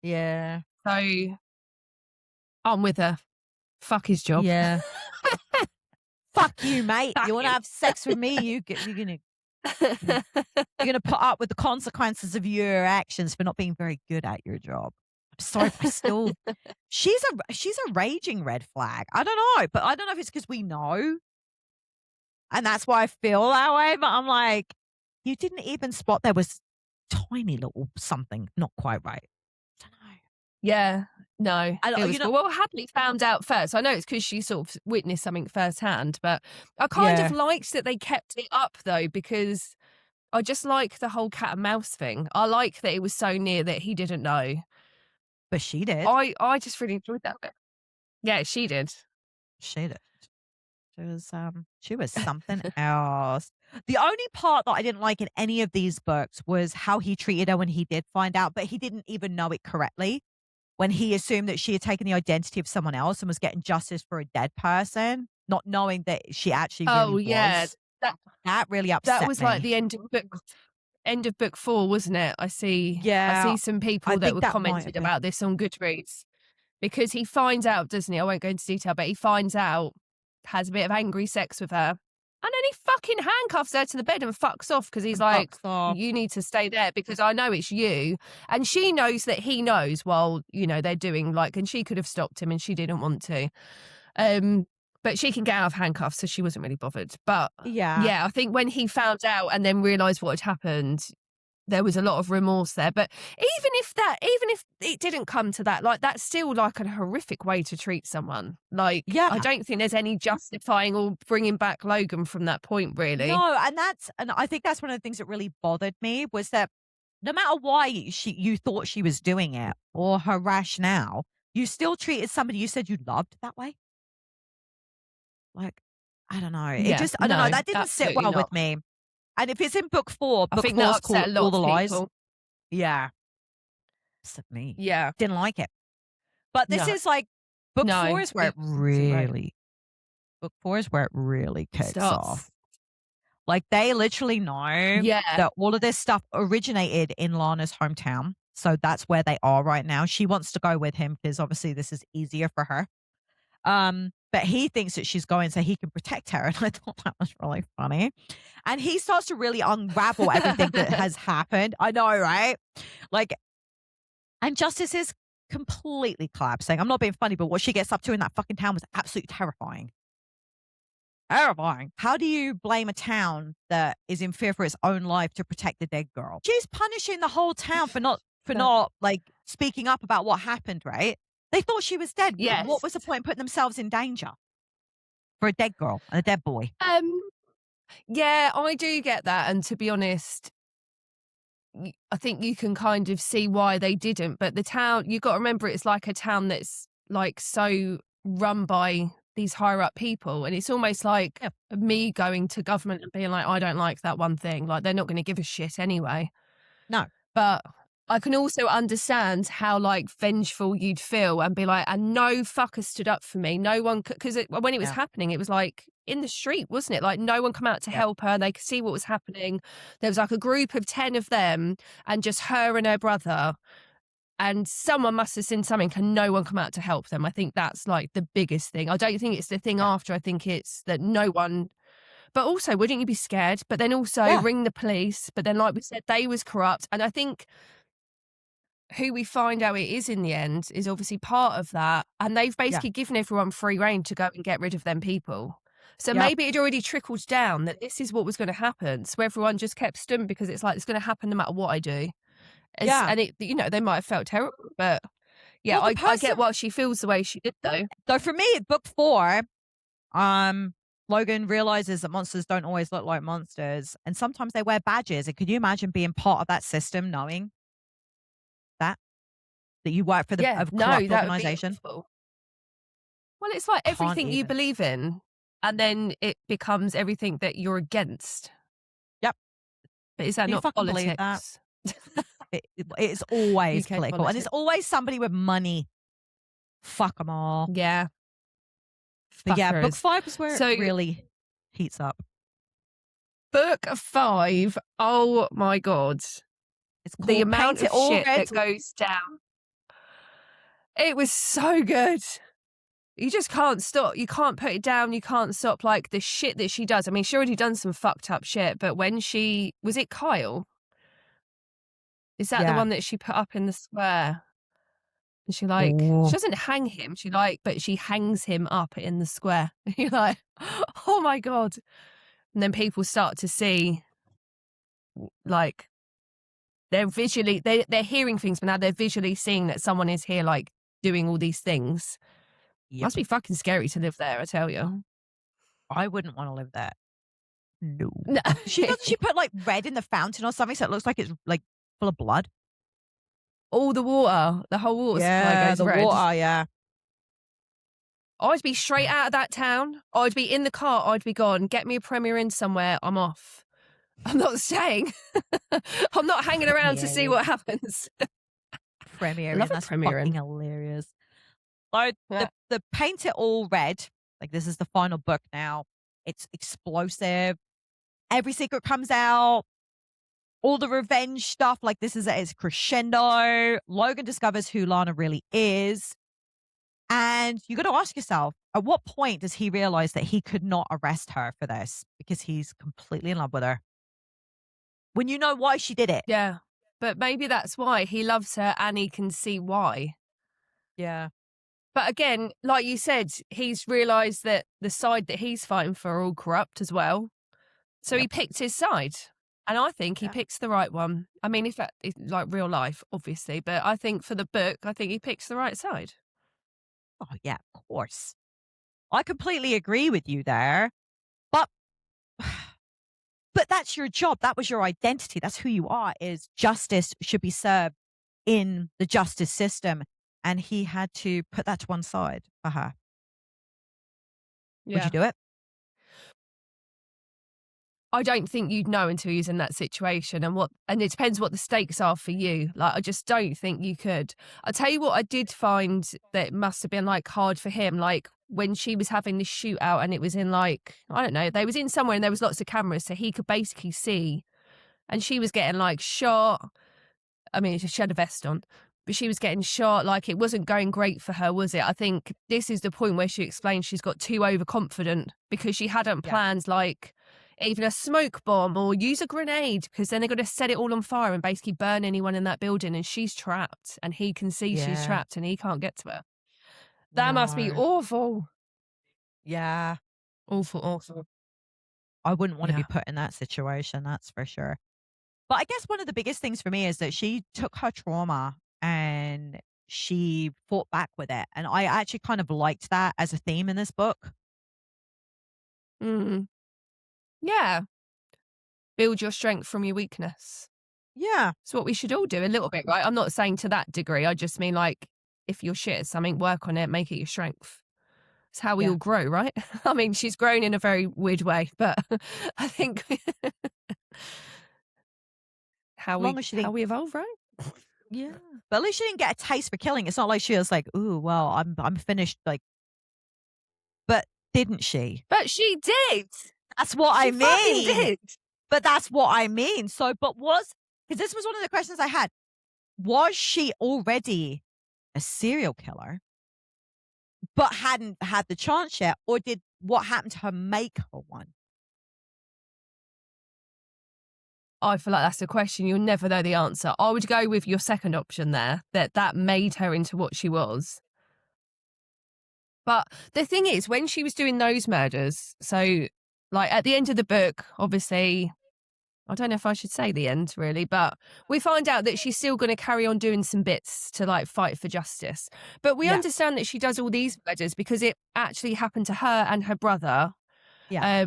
Yeah. So I'm with her. Fuck his job. Yeah. Fuck you, mate. You want to have sex with me? You're gonna put up with the consequences of your actions for not being very good at your job. I'm sorry, she's a raging red flag. I don't know, but I don't know if it's because we know, and that's why I feel that way. But I'm like, you didn't even spot there was tiny little something not quite right. I don't know. Yeah, no. Well, Hadley found out first. I know it's because she sort of witnessed something firsthand, but I kind of liked that they kept it up though, because I just like the whole cat and mouse thing. I like that it was so near that he didn't know. But she did. I just really enjoyed that bit. Yeah, she did. She did. She was something else. The only part that I didn't like in any of these books was how he treated her when he did find out, but he didn't even know it correctly. When he assumed that she had taken the identity of someone else and was getting justice for a dead person, not knowing that she actually really Oh yeah, was. that That really that upset was like me. the end of book 4, wasn't it? I Yeah, see some I people that think were that might have commented been. about this on Goodreads because he finds out, doesn't he? I won't go into detail, but he finds out, has a bit of angry sex with her, and then he fucking handcuffs her to the bed and fucks off because he's And like, fucks off. "You need to stay there because I know it's you," and she knows that he knows. While they're doing like, and she could have stopped him, and she didn't want to. But she can get out of handcuffs, so she wasn't really bothered. But Yeah. yeah, I think when he found out and then realised what had happened, there was a lot of remorse there. But even if it didn't come to that, like that's still like a horrific way to treat someone. Like Yeah. I don't think there's any justifying or bringing back Logan from that point, really. No, and I think that's one of the things that really bothered me was that no matter why you thought she was doing it or her rationale, you still treated somebody you said you loved that way. Like, I don't know. It Yeah, just I don't know. no, That didn't sit absolutely well not. with me. And if it's in book I book think that four's called upset a lot All the of Lies. people. Yeah. Upset me. Yeah, Didn't like it. But this no, is like book no, 4 is where it it's great. really book 4 is where it really kicks Starts. off. Like they literally know Yeah, that all of this stuff originated in Lana's hometown. So that's where they are right now. She wants to go with him because obviously this is easier for her. But he thinks that she's going so he can protect her. And I thought that was really funny. And he starts to really unravel everything that has happened. I know, right? Like, and Justice is completely collapsing. I'm not being funny, but what she gets up to in that fucking town was absolutely terrifying. Terrifying. How do you blame a town that is in fear for its own life to protect the dead girl? She's punishing the whole town for not like speaking up about what happened, right? They thought she was dead. yes. What was the point in putting themselves in danger for a dead girl and a dead boy? Yeah, I do get that, and to be honest, I think you can kind of see why they didn't. But the town, you got to remember, it's like a town that's like so run by these higher up people, and it's almost like me going to government and being like, I don't like that one thing. Like they're not going to give a shit anyway. No. But I can also understand how like vengeful you'd feel and be like, and no fucker stood up for me. No one, because when it was happening, it was like in the street, wasn't it? Like no one come out to help her. They could see what was happening. There was like a group of 10 of them and just her and her brother. And someone must have seen something and no one come out to help them. I think that's like the biggest thing. I don't think it's the thing after. I think it's that no one. But also, wouldn't you be scared? But then also ring the police. But then, like we said, they was corrupt. And I think who we find out it is in the end is obviously part of that. And they've basically given everyone free rein to go and get rid of them people. So maybe it already trickled down that this is what was going to happen. So everyone just kept stum because it's like, it's going to happen no matter what I do. And it, they might have felt terrible, but yeah, Well, I get why she feels the way she did though. So for me, book 4, Logan realizes that monsters don't always look like monsters, and sometimes they wear badges. And could you imagine being part of that system, knowing that you work for a corrupt organization? Well, it's like everything you believe in, and then it becomes everything that you're against. Yep. But is that not politics? It's always political, and it's always somebody with money. Fuck them all. Yeah. But yeah, book 5 is where it really heats up. Book 5, oh my God. It's called the amount of shit that goes down. It was so good. You just can't stop. You can't put it down. You can't stop like the shit that she does. I mean, she already done some fucked up shit, but when was it Kyle? Is that the one that she put up in the square? And she she doesn't hang him. But she hangs him up in the square. You're like, oh my God. And then people start to see, like, they're hearing things, but now they're visually seeing that someone is here, like, doing all these things. Yep. Must be fucking scary to live there, I tell you. I wouldn't want to live there. No. She put like red in the fountain or something, so it looks like it's like full of blood. All the water, the whole water supply goes the red. water, yeah. I'd be straight out of that town. I'd be in the car. I'd be gone. Get me a Premier Inn somewhere. I'm off. I'm not staying. I'm not hanging around to see what happens. Premier I Inn. love a That's Premier fucking Inn. hilarious. So Yeah. the Paint It All Red, like this is the final book now. It's explosive. Every secret comes out. All the revenge stuff, like this is its crescendo. Logan discovers who Lana really is. And you got to ask yourself, at what point does he realize that he could not arrest her for this because he's completely in love with her? When you know why she did it. Yeah. But maybe that's why he loves her and he can see why. Yeah. But again, like you said, he's realised that the side that he's fighting for are all corrupt as well. So he Yep. picked his side. And I think he Yeah. picks the right one. I mean, if that is like real life, obviously. But I think for the book, I think he picks the right side. Oh, yeah, of course. I completely agree with you there. But that's your job. That was your identity. That's who you are, is justice should be served in the justice system. And he had to put that to one side for her. Would you do it? I don't think you'd know until you're in that situation, and it depends what the stakes are for you. Like, I just don't think you could. I'll tell you what I did find that must have been like hard for him, like when she was having this shootout and it was in like, I don't know, they was in somewhere and there was lots of cameras, so he could basically see, and she was getting like shot. I mean, she had a vest on, but she was getting shot. Like, it wasn't going great for her, was it? I think this is the point where she explains she's got too overconfident because she hadn't planned like even a smoke bomb or use a grenade, because then they're going to set it all on fire and basically burn anyone in that building, and she's trapped and he can see she's trapped and he can't get to her. That must be No. awful. Yeah. Awful. I wouldn't want to Yeah. be put in that situation, that's for sure. But I guess one of the biggest things for me is that she took her trauma and she fought back with it. And I actually kind of liked that as a theme in this book. Mm. Yeah. Build your strength from your weakness. Yeah. It's what we should all do a little bit, right? I'm not saying to that degree. I just mean, like, if you're shit at something, work on it, make it your strength. It's how we Yeah. all grow, right? I mean, she's grown in a very weird way, but I think how we evolve, right? Yeah. But at least she didn't get a taste for killing. It's not like she was like, ooh, well, I'm finished. Like, but didn't she? But she did. That's what She I fucking mean. did. But that's what I mean. So, because this was one of the questions I had. Was she already a serial killer, but hadn't had the chance yet? Or did what happened to her make her one? I feel like that's a question you'll never know the answer. I would go with your second option there, that made her into what she was. But the thing is, when she was doing those murders, so like at the end of the book, obviously, I don't know if I should say the end really, but we find out that she's still going to carry on doing some bits to like fight for justice. But we understand that she does all these murders because it actually happened to her and her brother. Yeah.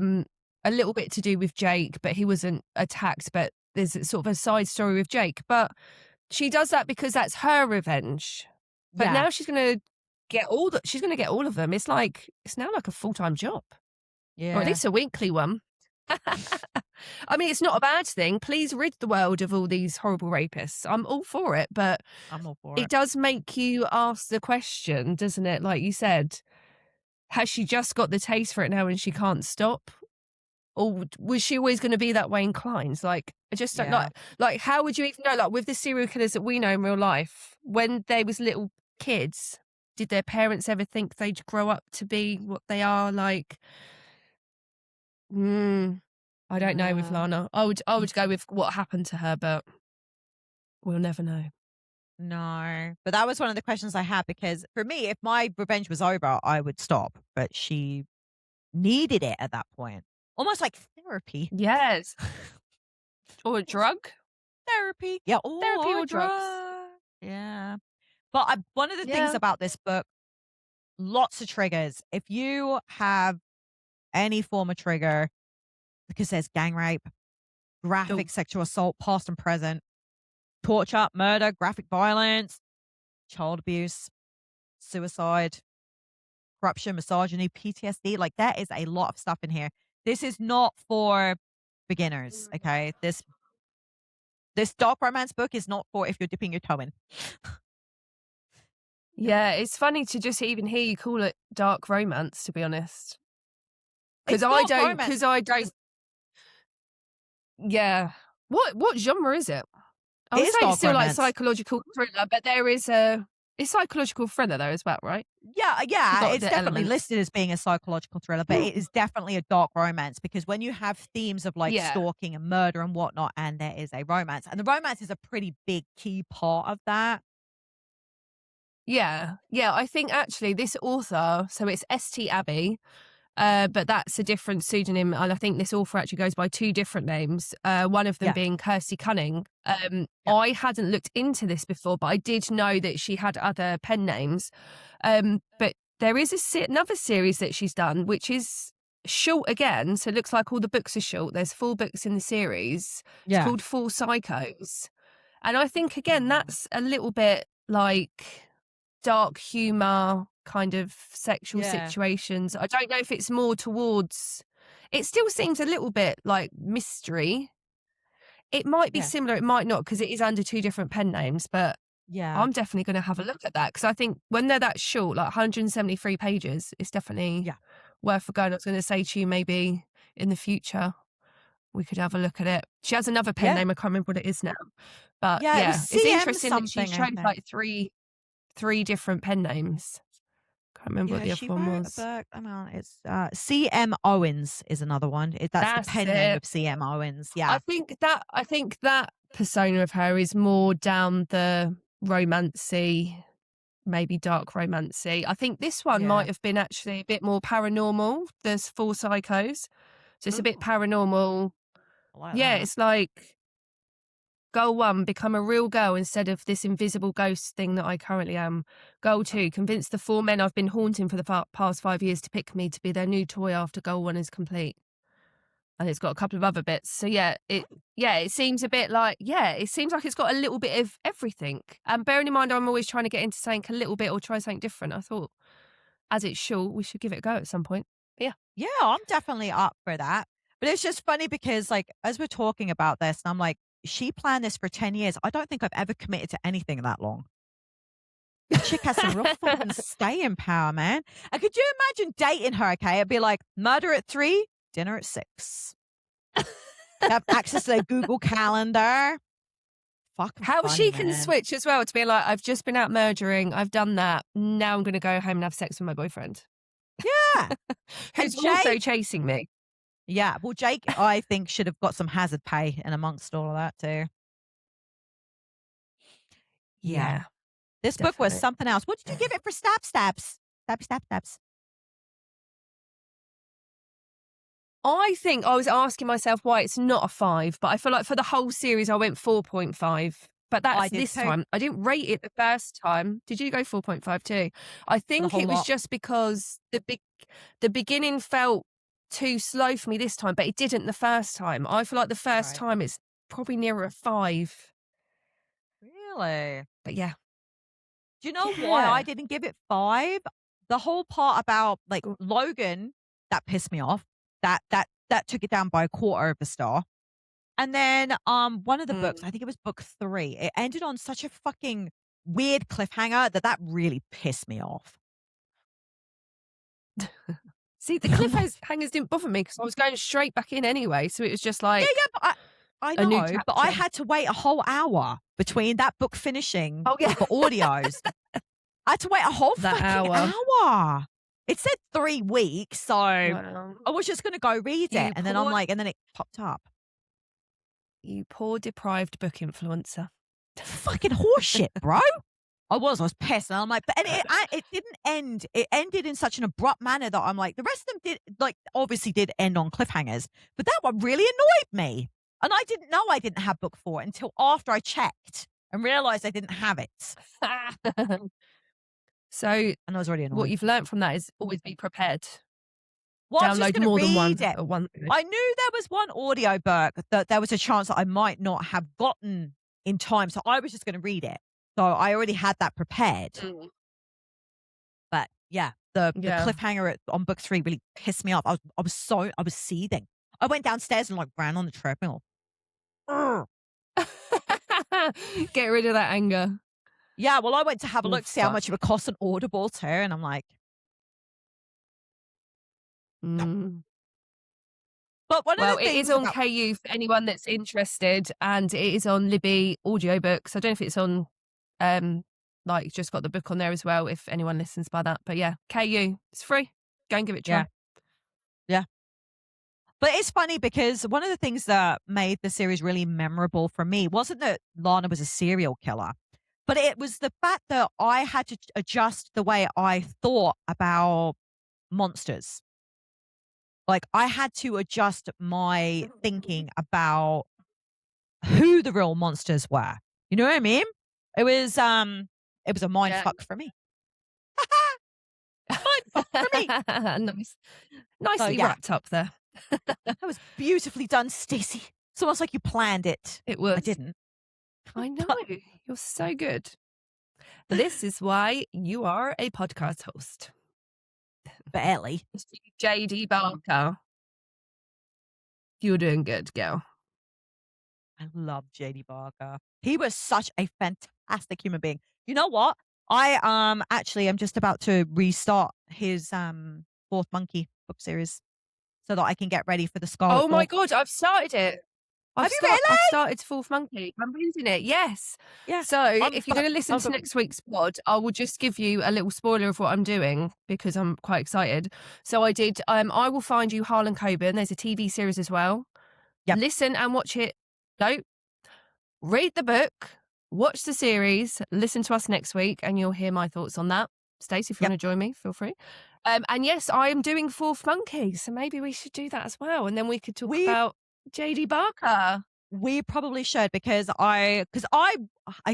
A little bit to do with Jake, but he wasn't attacked, but there's sort of a side story with Jake. But she does that because that's her revenge. But Yeah. now she's going to get she's going to get all of them. It's now like a full-time job. Yeah. Or at least a weekly one. I mean, it's not a bad thing. Please rid the world of all these horrible rapists. I'm all for it, but I'm all for it it. does make you ask the question, doesn't it? Like you said, has she just got the taste for it now and she can't stop? Or was she always going to be that way inclined? Like, I just don't like, how would you even know? Like, with the serial killers that we know in real life, when they was little kids, did their parents ever think they'd grow up to be what they are? Like, I don't know with Lana. I would go with what happened to her, but we'll never know. No. But that was one of the questions I had, because for me, if my revenge was over, I would stop. But she needed it at that point. Almost like therapy. Yes. Or a drug. Therapy. Yeah. Therapy or drugs. Yeah. But one of the things about this book, lots of triggers. If you have any form of trigger, because there's gang rape, graphic sexual assault, past and present, torture, murder, graphic violence, child abuse, suicide, corruption, misogyny, PTSD. Like, there is a lot of stuff in here. This is not for beginners, okay? This dark romance book is not for if you're dipping your toe in. Yeah, it's funny to just even hear you call it dark romance, to be honest. Because It's I dark don't. romance. Because I don't. Yeah. What genre is it? I would It is say it's dark still like romance. psychological thriller, but there is it's psychological thriller though as well, right? Yeah, Got it's the definitely elements. listed as being a psychological thriller, but it is definitely a dark romance because when you have themes of like Yeah. stalking and murder and whatnot, and there is a romance, and the romance is a pretty big key part of that. Yeah. Yeah. I think actually this author, so it's St. Abbey, but that's a different pseudonym. And I think this author actually goes by two different names, one of them Yeah. being Kirsty Cunning. Yeah. I hadn't looked into this before, but I did know that she had other pen names. But there is another series that she's done, which is short again. So it looks like all the books are short. There's 4 books in the series. It's Yeah. called 4 Psychos. And I think, again, that's a little bit like dark humor, kind of sexual situations. I don't know if it's more towards, it still seems a little bit like mystery. It might be similar, it might not, because it is under 2 different pen names, but Yeah. I'm definitely going to have a look at that because I think when they're that short, like 173 pages, it's definitely worth a go. And I was going to say to you, maybe in the future we could have a look at it. She has another pen name, I can't remember what it is now, but it was it's CM interesting that she something, I chose think. like three different pen names. Can't remember what the other one was. A book, it's CM Owens is another one. That's the pen name of CM Owens. Yeah. I think that persona of her is more down the romancy, maybe dark romancy. I think this one might have been actually a bit more paranormal. There's 4 Psychos, so it's a bit paranormal. It's like goal 1, become a real girl instead of this invisible ghost thing that I currently am. Goal 2, convince the 4 men I've been haunting for the past 5 years to pick me to be their new toy after goal 1 is complete. And it's got a couple of other bits. So it seems a bit like, it seems like it's got a little bit of everything. And bearing in mind, I'm always trying to get into something a little bit or try something different. I thought, as it's short, we should give it a go at some point. But yeah, I'm definitely up for that. But it's just funny because, like, as we're talking about this, and I'm like, she planned this for 10 years. I don't think I've ever committed to anything that long. The chick has some real fucking staying power, man. And could you imagine dating her, okay? It'd be like, murder at 3, dinner at 6. Have access to their Google Calendar. Fucking how funny, she can man. switch as well to be like, I've just been out murdering, I've done that, now I'm going to go home and have sex with my boyfriend. Yeah. Who's also chasing me. Yeah, well, Jake, I think, should have got some hazard pay in amongst all of that too. Yeah. This book was something else. What did you give it for stabs? Stabs. I think I was asking myself why it's not a 5, but I feel like for the whole series I went 4.5. But that's this time. I didn't rate it the first time. Did you go 4.5 too? I think it was just because the beginning felt too slow for me this time, but it didn't the first time. I feel like the first time it's probably nearer a 5. Really? But yeah. Do you know why I didn't give it 5? The whole part about like Logan, that pissed me off. That took it down by 1/4 of a star. And then one of the books, I think it was book 3, it ended on such a fucking weird cliffhanger that really pissed me off. See, the cliffhangers didn't bother me because I was going straight back in anyway. So it was just like but I know, but I had to wait a whole hour between that book finishing for audios. I had to wait a whole fucking hour. It said 3 weeks, so I was just going to go read it. And then I'm like, and then it popped up. You poor deprived book influencer. Fucking horseshit, bro. I was pissed. And I'm like, but it didn't end. It ended in such an abrupt manner that I'm like, the rest of them did, like, obviously did end on cliffhangers. But that one really annoyed me. And I didn't know I didn't have book 4 until after I checked and realized I didn't have it. So, and I was already annoyed. What you've learned from that is always be prepared. Well, download more than one. I knew there was one audio book that there was a chance that I might not have gotten in time. So I was just going to read it. So I already had that prepared. But yeah, the Yeah. cliffhanger on book 3 really pissed me off. I was seething. I went downstairs and like ran on the treadmill. Urgh. Get rid of that anger. Yeah, well, I went to have a Oh, look to see how fuck. much it would cost an Audible too, and I'm like, no. Mm. But one of Well, the it is things on about KU for anyone that's interested, and it is on Libby audiobooks. I don't know if it's on, like, just got the book on there as well, if anyone listens by that. But yeah, KU, it's free. Go and give it a try. yeah, yeah. But it's funny because one of the things that made the series really memorable for me wasn't that Lana was a serial killer, but it was the fact that I had to adjust the way I thought about monsters. Like, I had to adjust my thinking about who the real monsters were. You know what I mean? It was a mind Yeah. fuck for me. Mind fuck for me. Nice. Nicely yeah. wrapped up there. That was beautifully done, Stacey. It's almost like you planned it. It was. I didn't. I know. You're so good. This is why you are a podcast host. Barely. JD Barker. You're doing good, girl. I love JD Barker. He was such a fantastic human being. You know what? I actually am just about to restart his Fourth Monkey book series so that I can get ready for the Scarlet. Oh my God, I've started it. Have you really? I've started Fourth Monkey. I'm reading it, yes. Yeah. So if you're going to listen to next week's pod, I will just give you a little spoiler of what I'm doing because I'm quite excited. So I did, I Will Find You, Harlan Coben. There's a TV series as well. Yep. Listen and watch it. No, read the book, watch the series, listen to us next week, and you'll hear my thoughts on that. Stacey, if you want to join me, feel free. And yes, I am doing Fourth Monkey, so maybe we should do that as well, and then we could talk about JD Barker. We probably should because I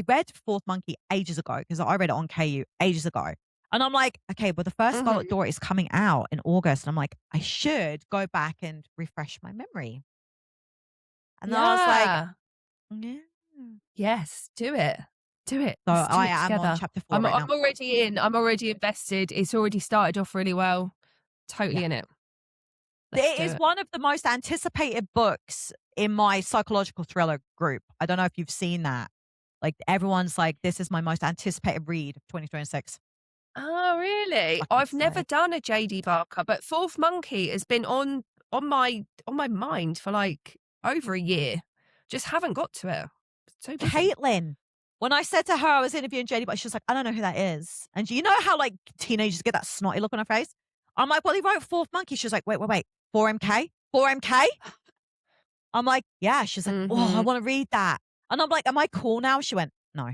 read Fourth Monkey ages ago because I read it on KU ages ago. And I'm like, okay, well, the first Scarlet Door is coming out in August. And I'm like, I should go back and refresh my memory. And then I was like, yeah. Yes, do it. Do it. So Let's do I it am together. on chapter 4 right I'm now. already in. I'm already invested. It's already started off really well. Totally in it. It is one of the most anticipated books in my psychological thriller group. I don't know if you've seen that. Like, everyone's like, this is my most anticipated read of 2026. Oh, really? I've never done a JD Barker, but Fourth Monkey has been on my mind for like over a year. Just haven't got to it. So busy. Caitlin, when I said to her I was interviewing JD Barker, she was like, I don't know who that is. And you know how like teenagers get that snotty look on her face? I'm like, well, he wrote Fourth Monkey. She was like, wait. 4MK? 4MK? I'm like, yeah. She's like, oh, I want to read that. And I'm like, am I cool now? She went, no.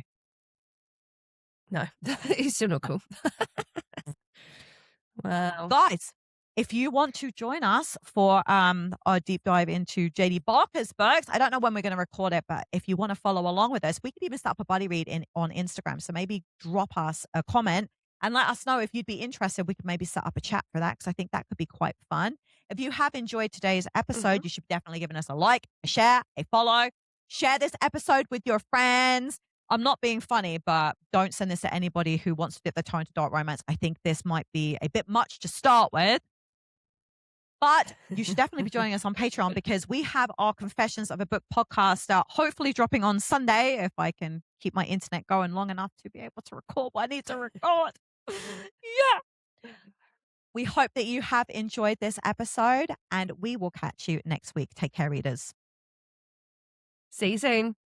No, it's still not cool. Wow. Guys, if you want to join us for our deep dive into JD Barker's books, I don't know when we're going to record it, but if you want to follow along with us, we could even start up a buddy read on Instagram. So maybe drop us a comment and let us know if you'd be interested. We could maybe set up a chat for that because I think that could be quite fun. If you have enjoyed today's episode, you should definitely give us a like, a share, a follow. Share this episode with your friends. I'm not being funny, but don't send this to anybody who wants to dip their toe into dark romance. I think this might be a bit much to start with. But you should definitely be joining us on Patreon because we have our Confessions of a Book podcast hopefully dropping on Sunday if I can keep my internet going long enough to be able to record what I need to record. Yeah. We hope that you have enjoyed this episode and we will catch you next week. Take care, readers. See you soon.